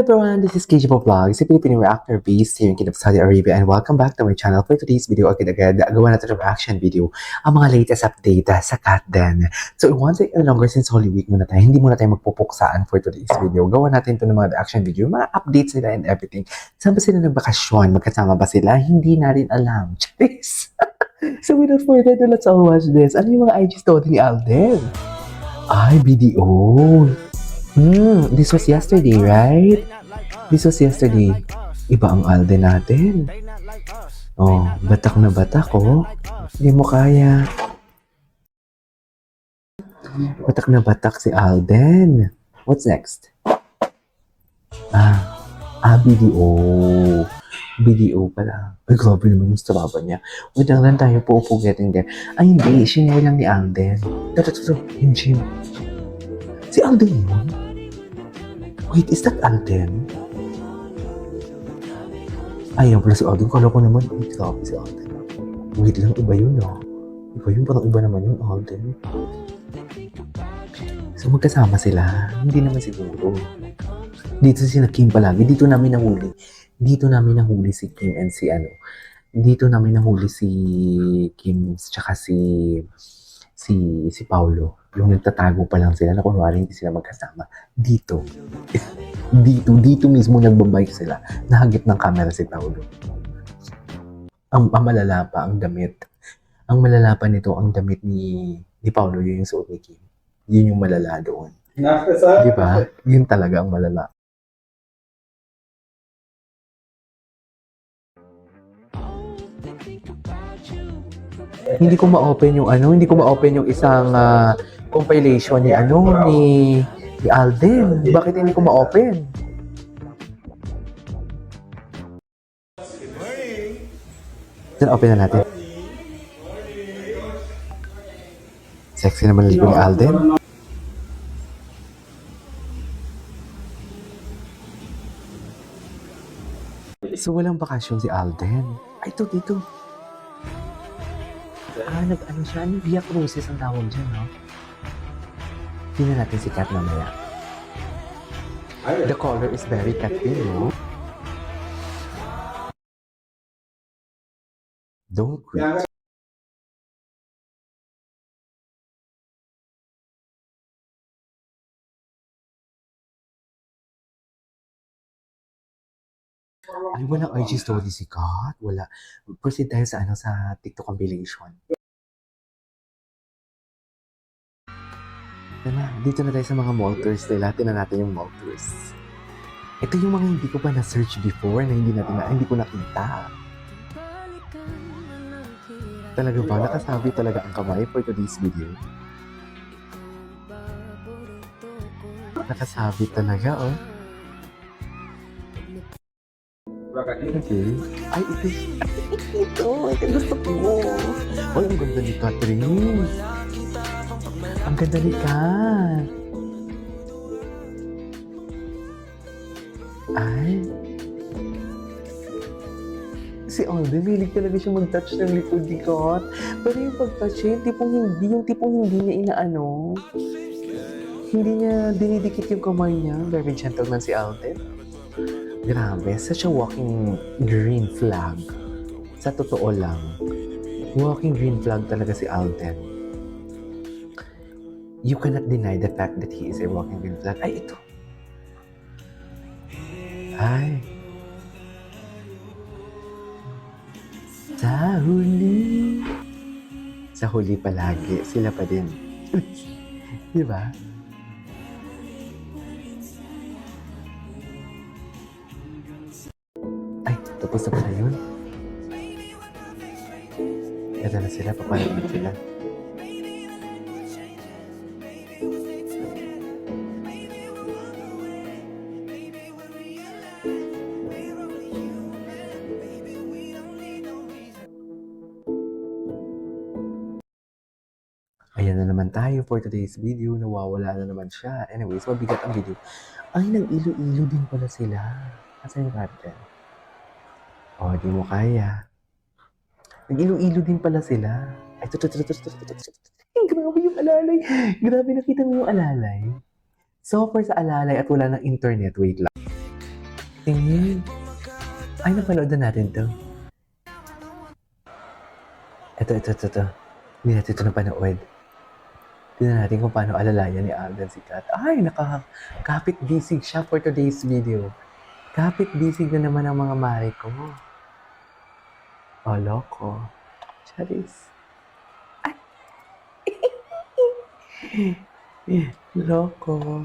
everyone, this is KJ Vlog, si Filipino reactor based here in Kingdom of Saudi Arabia, and welcome back to my channel. For today's video, agad-agad gawa natin ng reaction video ang mga latest update sa Katden. So it won't take any longer since Holy Week muna tayo. Hindi muna tayo magpupuksaan for today's video. Gawa natin ito ng mga reaction video, mga updates nila and everything. Saan ba sila nagbakasyon? Magkasama ba sila? Hindi na rin alam. Charis! So without further ado, let's all watch this. Ano yung mga IG story ni Alden? Ay, BDO. This was yesterday, right? This was yesterday. Iba ang Alden natin. Oh, batak na batak, oh. Hindi mo kaya. Batak na batak si Alden. What's next? BDO. BDO pala. Ay, grabe naman yung straba niya. Wait lang tayo po getting there. Ay, hindi. Shinay lang ni Alden. Ito. Yung Jim. Si Alden yun? Wait, is that Alden? Ayaw pala si Alden. Kala ko naman, wait, grabe si Alden. Wait lang, iba yun, no? Iba yun, parang iba naman yung Alden. So, magkasama sila. Hindi naman siguro. Dito sila Kim palagi. Dito namin nahuli si Kim and si ano. Dito namin nahuli si Kim tsaka si Paulo. Yung nagtatago pa lang sila na kunwari hindi sila magkasama. Dito mismo nagbabike sila. Nahagip ng camera si Paulo. Ang malala pa ang damit. Ang malala pa nito ang damit ni Paulo, yun yung suot ni Kim. Yun yung malala doon. Di ba? Yun talaga ang malala. Hindi ko ma-open yung isang compilation ni Alden. Bakit hindi ko ma-open? Then open na natin. Sexy naman ligo ni Alden. So walang bakasyon si Alden. Ay, dito. Nag-ano siya? Via Cruises ang tawag dyan, no? Tingnan natin si Kat mamaya. The color is very cat din, no? Don't quit. Ay, walang IG story si Kat. Wala. Proceed tayo sa TikTok compilation. Dito na tayo sa mga mall tours nila. Tingnan natin yung mall tours. Ito yung mga hindi ko pa na-search before na hindi ko nakita. Talaga ba? Nakasabi talaga ang kamay for today's video. Nakasabi talaga, oh. Okay. Ay, ito gusto ko. Ay, ang ganda ni Catherine. Ang ganda ni Kat. Ay. Si Alden, hilig talaga siya mag-touch ng likod ni Kat. Pero yung pag-touch niya, yung tipong hindi niya inaano. Hindi niya dinidikit yung kamay niya. Very gentleman si Alden. Grabe, such a walking green flag. Sa totoo lang, walking green flag talaga si Alden. You cannot deny the fact that he is a walking green flag. Ay, ito. Ay. Sa huli. Sa huli palagi. Sila pa din. Di ba? Ay, tapos na pala yun. Ito na sila, papalagin sila. Ayan na naman tayo for today's video. Nawawala na naman siya. Anyways, mabigat ang video. Ay, nag-ilo-ilo din pala sila. Asan yung Katden? Oh, di mo kaya. Nag-ilo-ilo din pala sila. Ay, grabe yung alalay. Grabe, nakita mo yung alalay. So, for sa alalay at wala ng internet, wait lang. Tingin. Ay, napanood na natin to. Ito. Hindi natin ito napanood. Tingnan natin kung paano alalayan ni Alden si Kat. Ay, nakakapit-bisig siya for today's video. Kapit-bisig na naman ang mga mare ko. Oh, loko. Charis. Loko.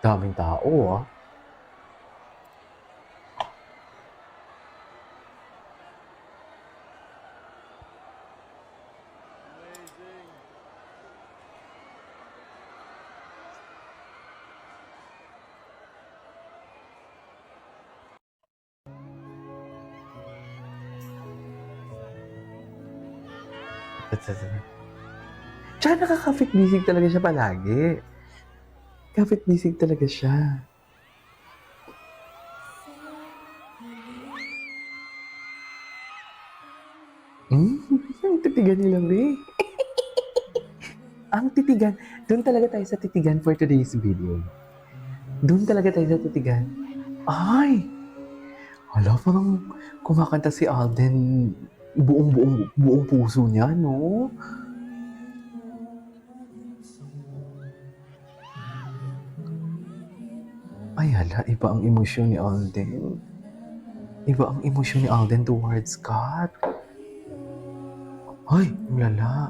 Daming tao, ah. Tsaka nakakapit-bisig talaga siya palagi. Kapit-bisig talaga siya. Ang titigan nila, be. Ang titigan. Doon talaga tayo sa titigan for today's video. Doon talaga tayo sa titigan. Ay! Hala, parang kumakanta si Alden buong puso niya, no? Ay, hala, iba ang emosyon ni Alden. Iba ang emosyon ni Alden towards Kat. Ay, ang lala.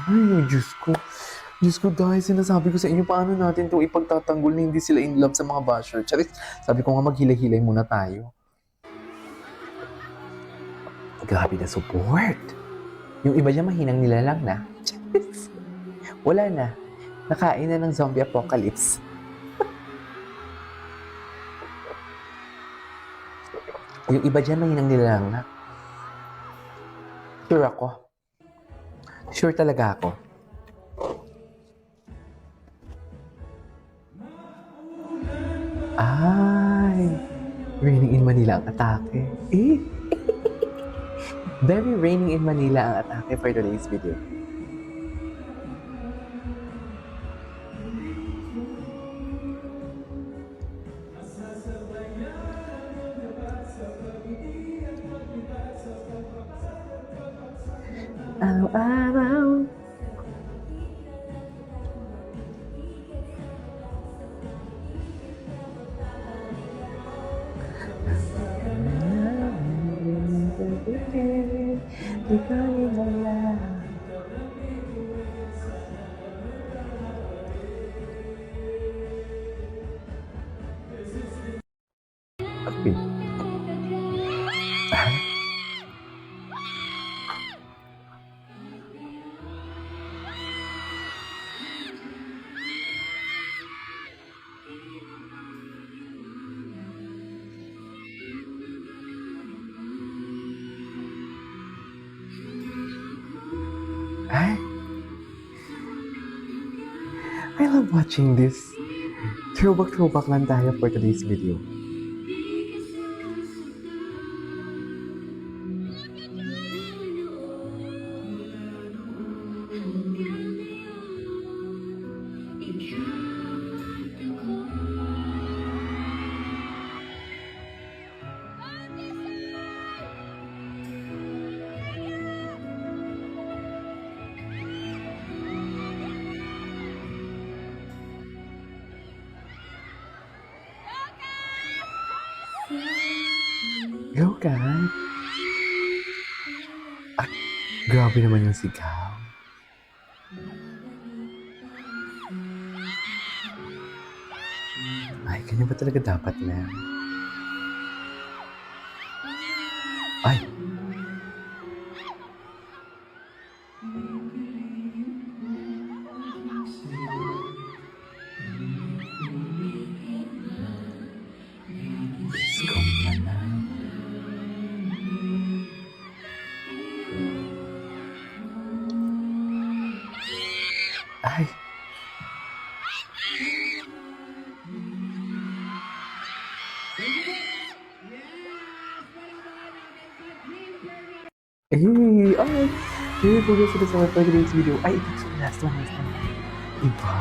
Ay, Diyos ko. Diyos ko, dahil sinasabi ko sa inyo, paano natin itong ipagtatanggol na hindi sila in love sa mga basher. Charis, sabi ko nga maghilay-hilay muna tayo. Grabe na support. Yung iba dyan mahinang nilalang na. Charis. Wala na. Nakain na ng zombie apocalypse. Yung iba dyan mahinang nilalang na. Sure ako. Sure talaga ako. Ay, raining in Manila ang atake. Eh, very raining in Manila ang atake for today's video. Araw-araw. Ikaw yung wala. Okay. Ah? Ay? I love watching this. Throwback lang tayo for today's video. Go, Kat! Ah, grabe naman yung sigaw. Ay, ganyan ba talaga dapat na? Ay! Hey, ay, hey, progress na sa for today's video. Ay, ito sa last one, last one. Iba.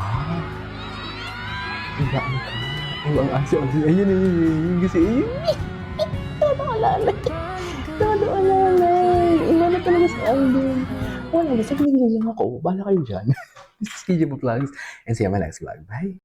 Iba ang ka. Oh, ang aso. Ayun, ayun. Kasi, ayun. Todo alalay. Todo alalay. Iba na talaga sa album. Wala, basta pinigil lang ako. Bahala kayo dyan. This is KJ Vlogs. And see you on my next vlog. Bye.